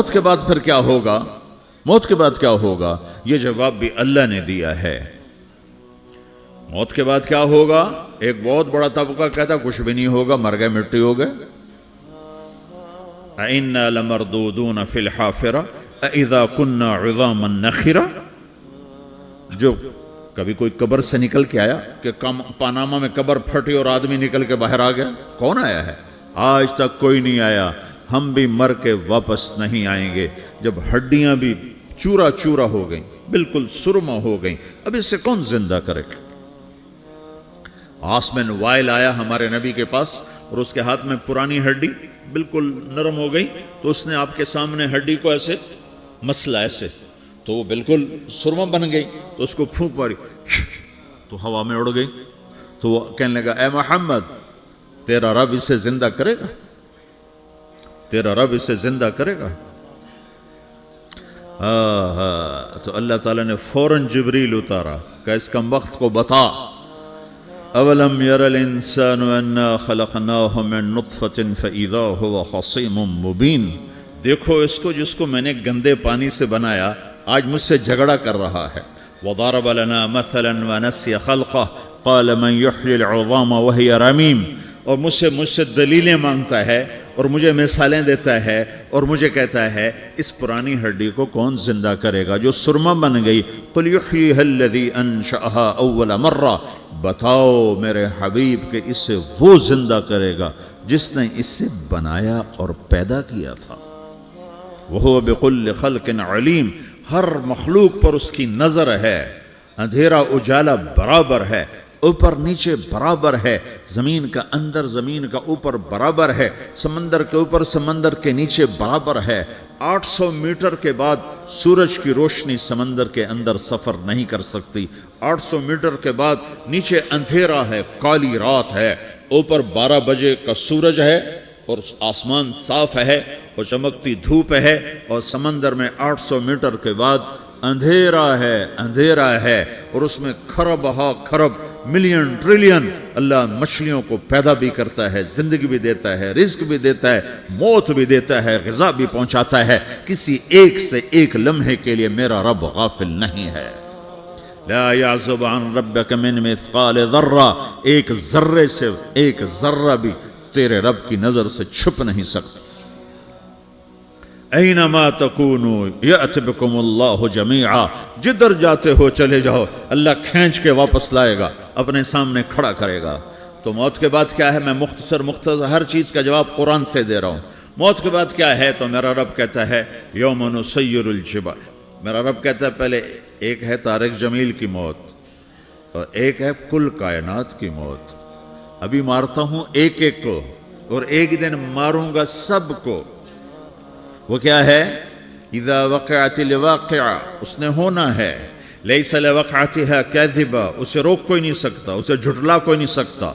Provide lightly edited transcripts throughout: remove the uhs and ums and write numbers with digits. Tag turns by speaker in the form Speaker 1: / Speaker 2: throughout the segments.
Speaker 1: موت کے بعد پھر کیا ہوگا؟ موت کے بعد کیا ہوگا؟ یہ جواب بھی اللہ نے دیا ہے۔ موت کے بعد کیا ہوگا؟ ایک بہت بڑا طبقہ کہتا کچھ بھی نہیں ہوگا، مر گئے، مٹی ہو گئے۔ اِنَّا لَمَرْدُودُونَ فِي الْحَافِرَةِ اِذَا كُنَّا عِظَامًا نَخِرَةً۔ جو کبھی کوئی قبر سے نکل کے آیا کہ پاناما میں قبر پھٹی اور آدمی نکل کے باہر آ گیا؟ کون آیا ہے؟ آج تک کوئی نہیں آیا۔ ہم بھی مر کے واپس نہیں آئیں گے۔ جب ہڈیاں بھی چورا چورا ہو گئیں، بالکل سرما ہو گئیں، اب اس سے کون زندہ کرے گا؟ آسمن وائل آیا ہمارے نبی کے پاس اور اس کے ہاتھ میں پرانی ہڈی بالکل نرم ہو گئی، تو اس نے آپ کے سامنے ہڈی کو ایسے مسلا ایسے، تو وہ بالکل سرما بن گئی، تو اس کو پھونک ماری تو ہوا میں اڑ گئی۔ تو وہ کہنے لگا اے محمد تیرا رب اسے زندہ کرے گا؟ تیرا رب اسے زندہ کرے گا؟ تو اللہ تعالیٰ نے فوراً جبریل اتارا کہ اس کم وقت کو بتا، اولم یر الانسان انا خلقناہ من نطفۃ فاذا هو خصیم مبین۔ دیکھو اس کو جس کو میں نے گندے پانی سے بنایا، آج مجھ سے جھگڑا کر رہا ہے۔ وضرب لنا مثلا ونسی خلقہ قال من یحیی العظام وہی رمیم۔ اور مجھ سے دلیلیں مانگتا ہے اور مجھے مثالیں دیتا ہے اور مجھے کہتا ہے اس پرانی ہڈی کو کون زندہ کرے گا جو سرما بن گئی؟ قل یحییھا الذی انشأھا اول مرہ۔ بتاؤ میرے حبیب کہ اسے وہ زندہ کرے گا جس نے اسے بنایا اور پیدا کیا تھا۔ وہو بکل خلق علیم۔ ہر مخلوق پر اس کی نظر ہے، اندھیرا اجالا برابر ہے، اوپر نیچے برابر ہے، زمین کا اندر زمین کا اوپر برابر ہے، سمندر کے اوپر سمندر کے نیچے برابر ہے۔ 800 میٹر کے بعد سورج کی روشنی سمندر کے اندر سفر نہیں کر سکتی۔ 800 میٹر کے بعد نیچے اندھیرا ہے، کالی رات ہے، اوپر 12 بجے کا سورج ہے اور آسمان صاف ہے اور چمکتی دھوپ ہے، اور سمندر میں 800 میٹر کے بعد اندھیرا ہے اور اس میں کھرب ہا کھرب ملین ٹریلین اللہ مچھلیوں کو پیدا بھی کرتا ہے، زندگی بھی دیتا ہے، رزق بھی دیتا ہے، موت بھی دیتا ہے، غذا بھی پہنچاتا ہے۔ کسی ایک سے ایک لمحے کے لیے میرا رب غافل نہیں ہے۔ لا يعزب عن ربك من مثقال ذرہ، ایک ذرے سے ایک ذرہ بھی تیرے رب کی نظر سے چھپ نہیں سکتا۔ اینما تکونوا یأت بکم اللہ جمیعا، جدھر جاتے ہو چلے جاؤ، اللہ کھینچ کے واپس لائے گا، اپنے سامنے کھڑا کرے گا۔ تو موت کے بعد کیا ہے؟ میں مختصر ہر چیز کا جواب قرآن سے دے رہا ہوں۔ موت کے بعد کیا ہے؟ تو میرا رب کہتا ہے یوم نسیر الجبال۔ میرا رب کہتا ہے پہلے ایک ہے طارق جمیل کی موت اور ایک ہے کل کائنات کی موت۔ ابھی مارتا ہوں ایک ایک کو اور ایک دن ماروں گا سب کو۔ وہ کیا ہے؟ اذا وقعت الواقعہ، اس نے ہونا ہے۔ لیس لوقعتها کاذبہ، اسے روک کوئی نہیں سکتا، اسے جھٹلا کوئی نہیں سکتا۔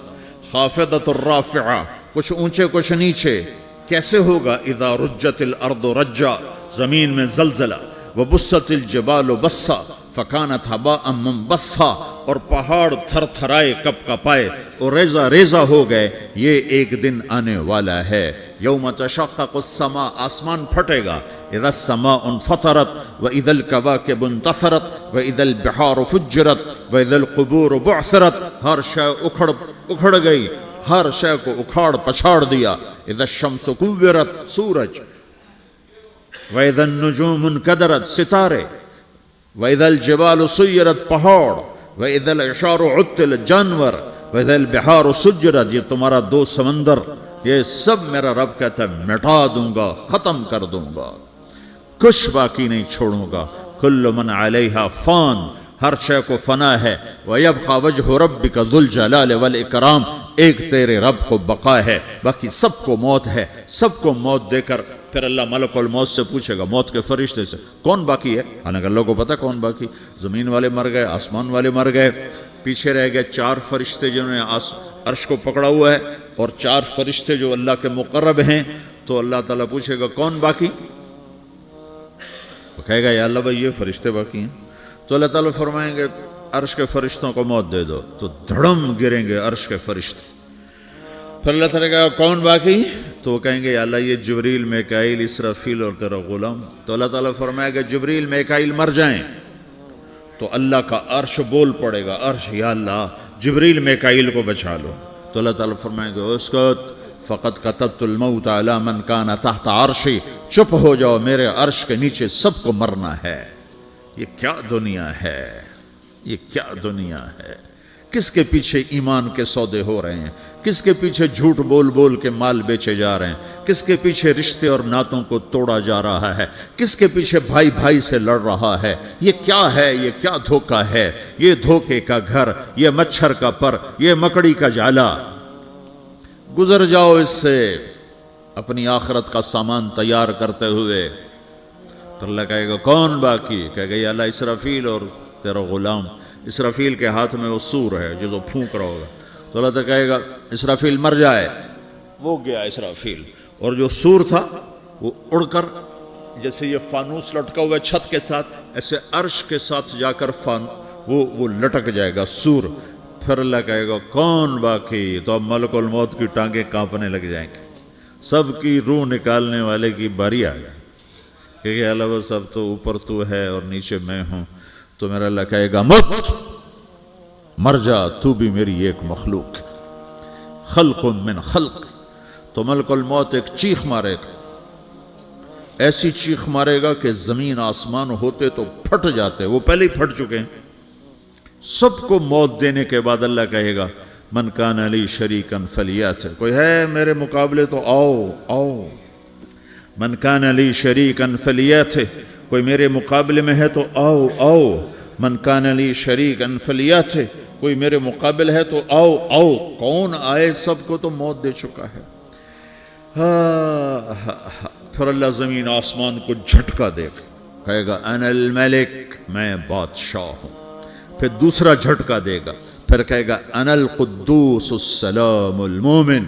Speaker 1: خافضۃ الرافعہ، کچھ اونچے کچھ نیچے۔ کیسے ہوگا؟ اذا رجت الارض رجا، زمین میں زلزلہ۔ وبست الجبال بسا فکانت ہباء منبثا، اور پہاڑ تھر تھرائے کپ کپائے اور ریزہ ریزہ ہو گئے۔ یہ ایک دن آنے والا ہے۔ یوم تشقق السماء، آسمان پھٹے گا۔ اذا السماء انفطرت واذا الكواكب انتثرت واذا البحار فجرت واذا القبور بعثرت، ہر شے اکھڑ گئی، ہر شے کو اکھاڑ پچھاڑ دیا۔ اذا الشمس کورت، سورج۔ واذا النجوم انکدرت، ستارے۔ وَإِذَا الْجِبَالُ سُيِّرَتْ، پہاڑ۔ وَإِذَا الْعِشَارُ عُطِّلَتْ، جانور۔ وَإِذَا الْبِحَارُ سُجِّرَتْ، یہ تمہارا دو سمندر، یہ سب میرا رب کہتا ہے مٹا دوں گا، ختم کر دوں گا، کچھ باقی نہیں چھوڑوں گا۔ كُلُّ مَنْ عَلَيْهَا فان، ہر شے کو فنا ہے۔ وَيَبْقَى وَجْهُ رَبِّكَ ذُو الْجَلَالِ وَالْإِكْرَامِ، ایک تیرے رب کو بقا ہے، باقی سب کو موت ہے۔ سب کو موت دے کر پھر اللہ ملک الموت سے پوچھے گا، موت کے فرشتے سے، کون باقی ہے؟ حالانکہ اللہ کو پتہ کون باقی۔ زمین والے مر گئے، آسمان والے مر گئے، پیچھے رہ گئے 4 فرشتے جنہوں نے عرش کو پکڑا ہوا ہے اور 4 فرشتے جو اللہ کے مقرب ہیں۔ تو اللہ تعالیٰ پوچھے گا کون باقی؟ وہ کہے گا یا اللہ بھائی یہ فرشتے باقی ہیں۔ تو اللہ تعالیٰ فرمائیں گے عرش کے فرشتوں کو موت دے دو، تو دھڑم گریں گے عرش کے فرشتے۔ پھر اللہ تعالیٰ کہا کون باقی؟ تو وہ کہیں گے یا اللہ یہ جبریل میکائیل اسرافیل اور تیرا غلام. تو اللہ تعالیٰ فرمائے گا جبریل میکائیل مر جائیں تو اللہ کا عرش بول پڑے گا, عرش یا اللہ جبریل میکائیل کو بچا لو. تو اللہ تعالیٰ فرمائے گا اسکت فقط کتبت الموت علی من کان تحت عرشی, چپ ہو جاؤ میرے عرش کے نیچے سب کو مرنا ہے. یہ کیا دنیا ہے, یہ کیا دنیا ہے. کس کے پیچھے ایمان کے سودے ہو رہے ہیں, کس کے پیچھے جھوٹ بول بول کے مال بیچے جا رہے ہیں, کس کے پیچھے رشتے اور ناتوں کو توڑا جا رہا ہے, کس کے پیچھے بھائی بھائی سے لڑ رہا ہے. یہ کیا ہے, یہ کیا دھوکہ ہے, یہ دھوکے کا گھر, یہ مچھر کا پر, یہ مکڑی کا جالا. گزر جاؤ اس سے اپنی آخرت کا سامان تیار کرتے ہوئے. پھر اللہ کہے گا کون باقی, کہے گا یا اللہ اسرافیل اور تیرا غلام. اسرافیل کے ہاتھ میں وہ سور ہے جو پھونک رہا ہوگا. تو اللہ تعالیٰ کہے گا اسرافیل مر جائے, وہ گیا اسرافیل, اور جو سور تھا وہ اڑ کر جیسے یہ فانوس لٹکا ہوا چھت کے ساتھ ایسے عرش کے ساتھ جا کر وہ لٹک جائے گا سور. پھر اللہ کہے گا کون باقی, تو اب ملک الموت کی ٹانگیں کانپنے لگ جائیں گی, سب کی روح نکالنے والے کی باری آ گئی کہ اللہ وہ سب تو اوپر تو ہے اور نیچے میں ہوں. تو میرا اللہ کہے گا موت مر جا, تو بھی میری ایک مخلوق, خلق من خلق. تو ملک الموت ایک چیخ مارے گا, ایسی چیخ مارے گا کہ زمین آسمان ہوتے تو پھٹ جاتے, وہ پہلے ہی پھٹ چکے ہیں. سب کو موت دینے کے بعد اللہ کہے گا من کان علی شریکن فلیات, کوئی ہے میرے مقابلے تو آؤ آؤ. من کان علی شریکن فلیات, کوئی میرے مقابلے میں ہے تو آؤ آؤ. من کان علی شریکن فلیات, کوئی میرے مقابل ہے تو آؤ آؤ. کون آئے, سب کو تو موت دے چکا ہے. پھر اللہ زمین آسمان کو جھٹکا دے گا, کہے گا انا الملک, میں بادشاہ ہوں. پھر دوسرا جھٹکا دے گا, پھر کہے گا انا القدوس السلام المومن,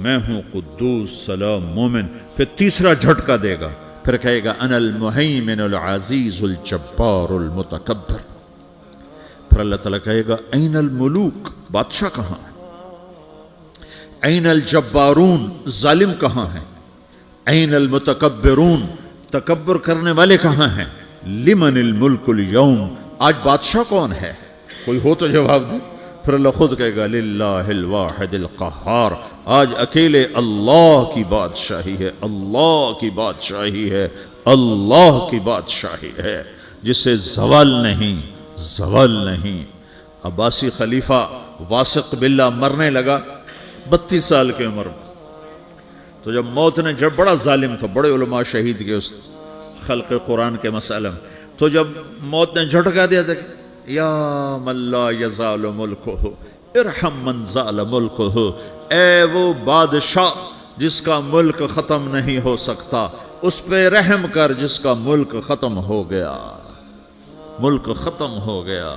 Speaker 1: میں ہوں قدوس سلام مومن. پھر تیسرا جھٹکا دے گا, پھر کہے گا انا المہیمن العزیز الجبار المتکبر. پھر اللہ تعالیٰ کہے گا این الملوک, بادشاہ کہاں ہے؟ این الجبارون, ظالم کہاں ہیں؟ این المتکبرون, تکبر کرنے والے کہاں ہیں؟ لمن الملک اليوم, آج بادشاہ کون ہے؟ کوئی ہو تو جواب دے. پھر اللہ خود کہے گا للہ الواحد القہار, آج اکیلے اللہ کی بادشاہی ہے, اللہ کی بادشاہی ہے, اللہ کی بادشاہی ہے جسے زوال نہیں, زوال نہیں. عباسی خلیفہ واسق باللہ مرنے لگا 32 سال کی عمر میں. تو جب موت نے, جب بڑا ظالم تھا, بڑے علماء شہید کے اس خلق قرآن کے مسئلہ میں, تو جب موت نے جھٹکا دیا تھا یا من لا یزال ملکہ ارحم من زال ملکہ, اے وہ بادشاہ جس کا ملک ختم نہیں ہو سکتا, اس پہ رحم کر جس کا ملک ختم ہو گیا, ملک ختم ہو گیا.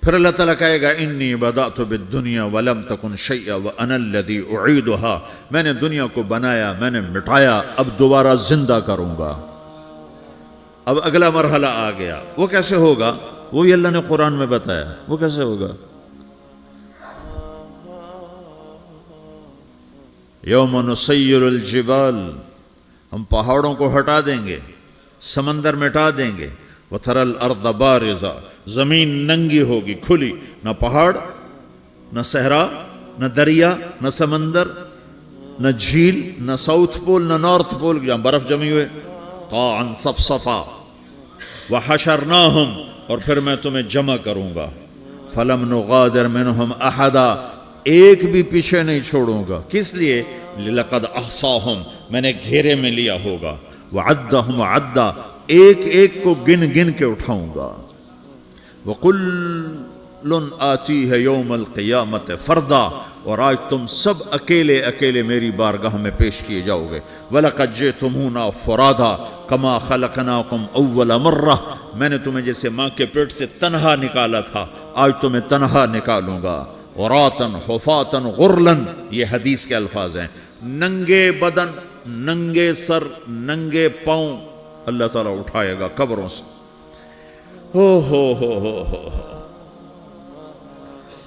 Speaker 1: پھر اللہ تعالیٰ کہے گا انی بدأت بالدنیا ولم تکن شیئا وانا الذی اعیدہا, میں نے دنیا کو بنایا, میں نے مٹایا, اب دوبارہ زندہ کروں گا. اب اگلا مرحلہ آ گیا, وہ کیسے ہوگا؟ وہی اللہ نے قرآن میں بتایا. وہ کیسے ہوگا؟ یوم نسیر الجبال, ہم پہاڑوں کو ہٹا دیں گے, سمندر مٹا دیں گے. وتری الارض بارزا, زمین ننگی ہوگی, کھلی, نہ پہاڑ, نہ صحرا, نہ دریا, نہ سمندر, نہ جھیل, نہ ساؤتھ پول, نہ نارتھ پول جہاں برف جمی ہوئے. قاعا صفصفا وحشرناہم, اور پھر میں تمہیں جمع کروں گا. فلم نغادر منہم احدا, ایک بھی پیچھے نہیں چھوڑوں گا. کس لیے؟ لقد احصاہم, میں نے گھیرے میں لیا ہوگا. وعدہم عدا, ایک ایک کو گن گن کے اٹھاؤں گا. وَقُلٌّ آتِيهَ يَوْمَ الْقِيَامَةِ فَرْدًا, اور آج تم سب اکیلے اکیلے میری بارگاہ میں پیش کیے جاؤ گے. وَلَقَدْ جِئْتُمُونَا فُرَادًا كَمَا خَلَقْنَاكُمْ أَوَّلَ مَرَّةٍ, میں نے تمہیں جیسے ماں کے پیٹ سے تنہا نکالا تھا, آج تمہیں تنہا نکالوں گا. عُرَاةً حُفَاةً غُرْلًا, یہ حدیث کے الفاظ ہیں. ننگے بدن, ننگے سر, ننگے پاؤں اللہ تعالیٰ اٹھائے گا قبروں سے. ہو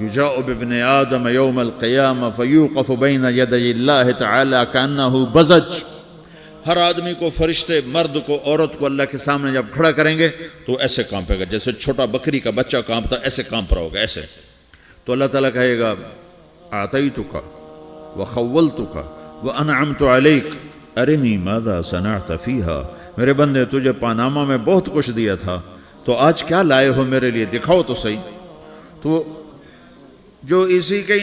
Speaker 1: یجاء بابن آدم یوم القیامہ فیوقف بین یدی اللہ تعالی کأنہ بزج، ہر آدمی کو، فرشتے، مرد کو، عورت کو اللہ کے سامنے جب کھڑا کریں گے تو ایسے کانپے گا جیسے چھوٹا بکری کا بچہ کانپتا، ایسے کانپ رہا ہوگا ایسے. تو اللہ تعالیٰ کہے گا اعطیتک وخولتک وانعمت علیک ارنی ماذا صنعت فیہا، میرے بندے تجھے پاناما میں بہت کچھ دیا تھا، تو آج کیا لائے ہو میرے لیے، دکھاؤ تو صحیح. تو جو اسی کے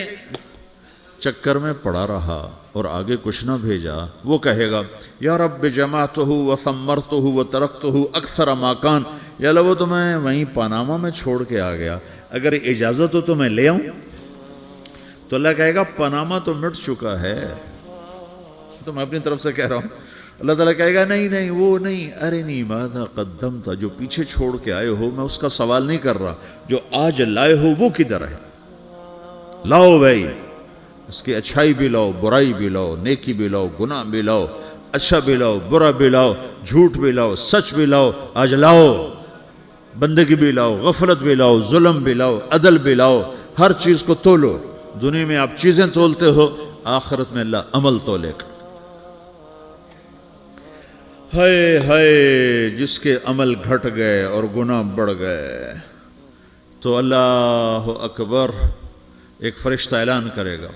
Speaker 1: چکر میں پڑا رہا اور آگے کچھ نہ بھیجا، وہ کہے گا یا رب جمعتہ وثمرتہ وترکتہ اکثر ما کان، یا اللہ وہ تو میں وہیں پاناما میں چھوڑ کے آ گیا، اگر اجازت ہو تو میں لے آؤں. تو اللہ کہے گا پاناما تو مٹ چکا ہے، تو میں اپنی طرف سے کہہ رہا ہوں. اللہ تعالیٰ کہے گا نہیں نہیں وہ نہیں، ارنی ماذا قدمت، جو پیچھے چھوڑ کے آئے ہو میں اس کا سوال نہیں کر رہا، جو آج لائے ہو وہ کدھر ہے، لاؤ بھائی، اس کی اچھائی بھی لاؤ، برائی بھی لاؤ، نیکی بھی لاؤ، گناہ بھی لاؤ، اچھا بھی لاؤ، برا بھی لاؤ، جھوٹ بھی لاؤ، سچ بھی لاؤ، آج لاؤ، بندگی بھی لاؤ، غفلت بھی لاؤ، ظلم بھی لاؤ، عدل بھی لاؤ، ہر چیز کو تولو. دنیا میں آپ چیزیں تولتے ہو، آخرت میں اللہ عمل تولے گا. ہائے ہائے جس کے عمل گھٹ گئے اور گناہ بڑھ گئے، تو اللہ اکبر، ایک فرشتہ اعلان کرے گا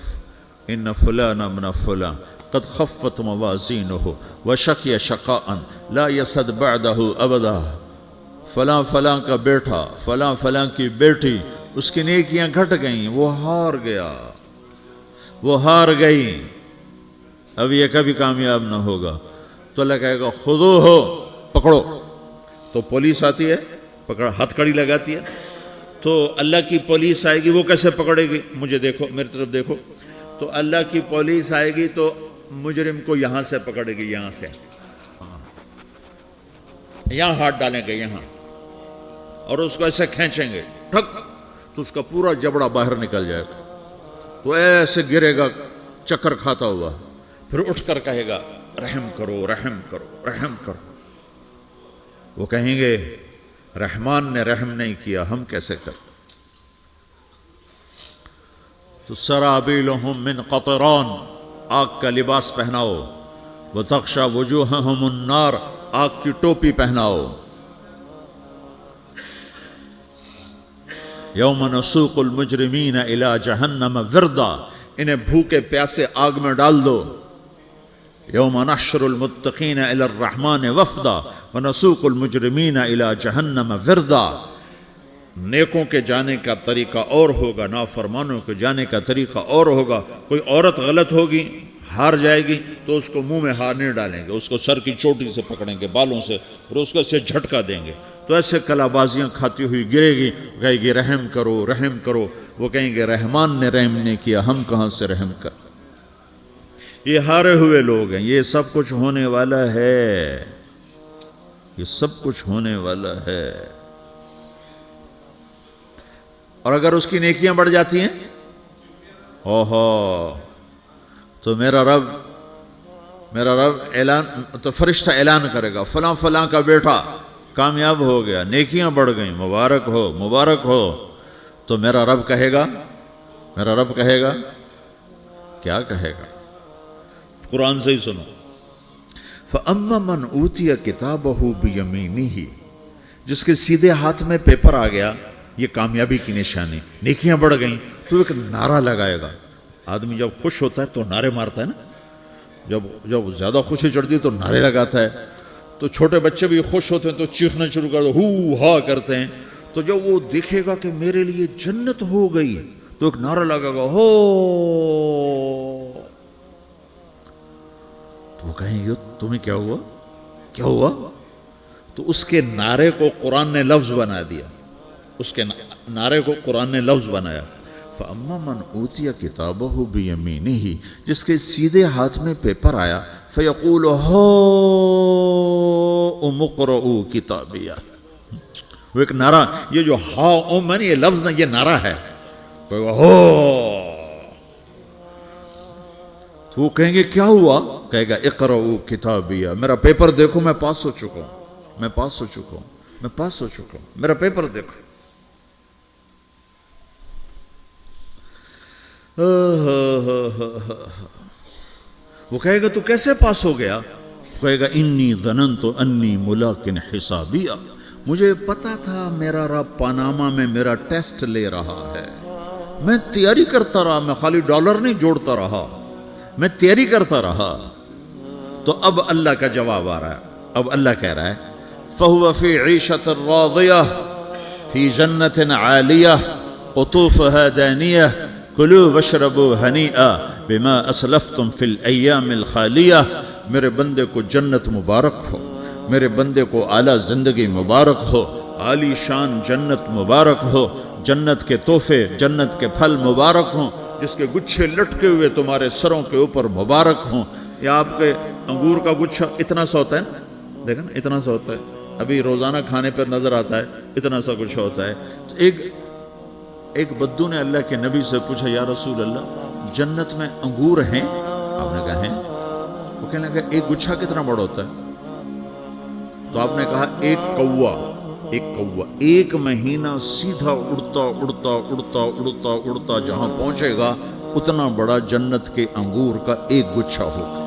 Speaker 1: ان فلان ابن فلان قد خفت موازینہ وشقی شقاء لا یسد بعدہ ابدا، فلاں فلاں کا بیٹا، فلاں فلاں کی بیٹی، اس کی نیکیاں گھٹ گئیں، وہ ہار گیا، وہ ہار گئی، اب یہ کبھی کامیاب نہ ہوگا. تو اللہ کہے گا خودو ہو، پکڑو. تو پولیس آتی ہے، پکڑ ہتھ کڑی لگاتی ہے، تو اللہ کی پولیس آئے گی، وہ کیسے پکڑے گی، مجھے دیکھو، میری طرف دیکھو. تو اللہ کی پولیس آئے گی تو مجرم کو یہاں سے پکڑے گی، یہاں سے، یہاں ہاتھ ڈالیں گے یہاں، اور اس کو ایسے کھینچیں گے ٹھک، تو اس کا پورا جبڑا باہر نکل جائے گا، تو ایسے گرے گا چکر کھاتا ہوا، پھر اٹھ کر کہے گا رحم کرو رحم کرو رحم کرو. وہ کہیں گے رحمان نے رحم نہیں کیا، ہم کیسے کریں. تو سرابیلہم من قطران، آگ کا لباس پہناؤ، وتغشی وجوہہم النار، آگ کی ٹوپی پہناؤ. یوم نسوق المجرمین الی جہنم وردا، انہیں بھوکے پیاسے آگ میں ڈال دو. یوم نحشر المتقین الی الرحمن وفدا ونسوق المجرمین الی جہنم وردا. نیکوں کے جانے کا طریقہ اور ہوگا، نافرمانوں کے جانے کا طریقہ اور ہوگا. کوئی عورت غلط ہوگی، ہار جائے گی، تو اس کو منہ میں ہار نہیں ڈالیں گے، اس کو سر کی چوٹی سے پکڑیں گے، بالوں سے، اور اس کو سے جھٹکا دیں گے، تو ایسے کلا بازیاں کھاتی ہوئی گرے گی، کہے گی رحم کرو رحم کرو. وہ کہیں گے رحمان نے رحم نہیں کیا، ہم کہاں سے رحم کر. یہ ہارے ہوئے لوگ ہیں. یہ سب کچھ ہونے والا ہے، یہ سب کچھ ہونے والا ہے. اور اگر اس کی نیکیاں بڑھ جاتی ہیں، اوہو، تو میرا رب اعلان، تو فرشتہ اعلان کرے گا فلاں فلاں کا بیٹا کامیاب ہو گیا، نیکیاں بڑھ گئیں، مبارک ہو مبارک ہو. تو میرا رب کہے گا کیا کہے گا، قرآن سے ہی سنو. فَأَمَّا مَنْ أُوتِيَ كِتَابَهُ بِيَمِينِهِ، جس کے سیدھے ہاتھ میں پیپر آ گیا، یہ کامیابی کی نشانی، نیکیاں بڑھ گئیں، تو ایک نعرہ لگائے گا. آدمی جب خوش ہوتا ہے تو نعرے مارتا ہے نا، جب زیادہ خوشی چڑھتی ہے تو نعرے لگاتا ہے. تو چھوٹے بچے بھی خوش ہوتے ہیں تو چیخنا شروع کر دو، ہو ہا کرتے ہیں. تو جب وہ دیکھے گا کہ میرے لیے جنت ہو گئی، تو ایک نعرہ لگے گا، ہو. تو وہ کہیں گے تمہیں کیا ہوا. تو اس کے نعرے کو قرآن نے لفظ بنا دیا، اس کے نعرے کو قرآن نے لفظ بنایا. فَأَمَّا مَنْ أُوتِيَ كِتَابَهُ بِيَمِينِهِ، جس کے سیدھے ہاتھ میں پیپر آیا، فَيَقُولُ هَاؤْمُ اقْرَءُوا کتابیہ. وہ ایک نعرہ، یہ جو ہاؤم ہے نا، یہ لفظ نہ، یہ نعرہ ہے. تو وہ کہیں گے کیا ہوا، کہے گا اقرؤوا کتابیہ، میرا پیپر دیکھو، میں پاس ہو چکا ہوں، میرا پیپر دیکھو. وہ کہے گا تو کیسے پاس ہو گیا؟ کہے گا انی ظننت انی ملاقن حسابیہ، مجھے پتا تھا میرا رب پاناما میں میرا ٹیسٹ لے رہا ہے، میں تیاری کرتا رہا، میں خالی ڈالر نہیں جوڑتا رہا، میں تیاری کرتا رہا۔ تو اب اللہ کا جواب آ رہا ہے، اب اللہ کہہ رہا ہے فَهُوَ فِي عِيشَةٍ رَاضِيَةٍ فِي جَنَّةٍ عَالِيَةٍ قُطُوفُهَا دَانِيَةٌ كُلُوا وَاشْرَبُوا هَنِيئًا بِمَا أَسْلَفْتُمْ فِي الْأَيَّامِ الْخَالِيَةِ، میرے بندے کو جنت مبارک ہو، میرے بندے کو اعلیٰ زندگی مبارک ہو، عالی شان جنت مبارک ہو، جنت کے تحفے، جنت کے پھل مبارک ہوں، جس کے گچھے لٹکے ہوئے تمہارے سروں کے اوپر مبارک ہوں۔ یا آپ کے انگور کا گچھا اتنا سا ہوتا ہے نا، دیکھا نا اتنا سا ہوتا ہے، ابھی روزانہ کھانے پر نظر آتا ہے، اتنا سا گچھا ہوتا ہے۔ تو ایک بدو نے اللہ کے نبی سے پوچھا یا رسول اللہ جنت میں انگور ہیں؟ آپ نے کہا ہیں۔ وہ کہنے لگا ایک گچھا کتنا بڑا ہوتا ہے؟ تو آپ نے کہا ایک کوا ایک مہینہ سیدھا اڑتا اڑتا اڑتا اڑتا اڑتا جہاں پہنچے گا اتنا بڑا جنت کے انگور کا ایک گچھا ہوگا۔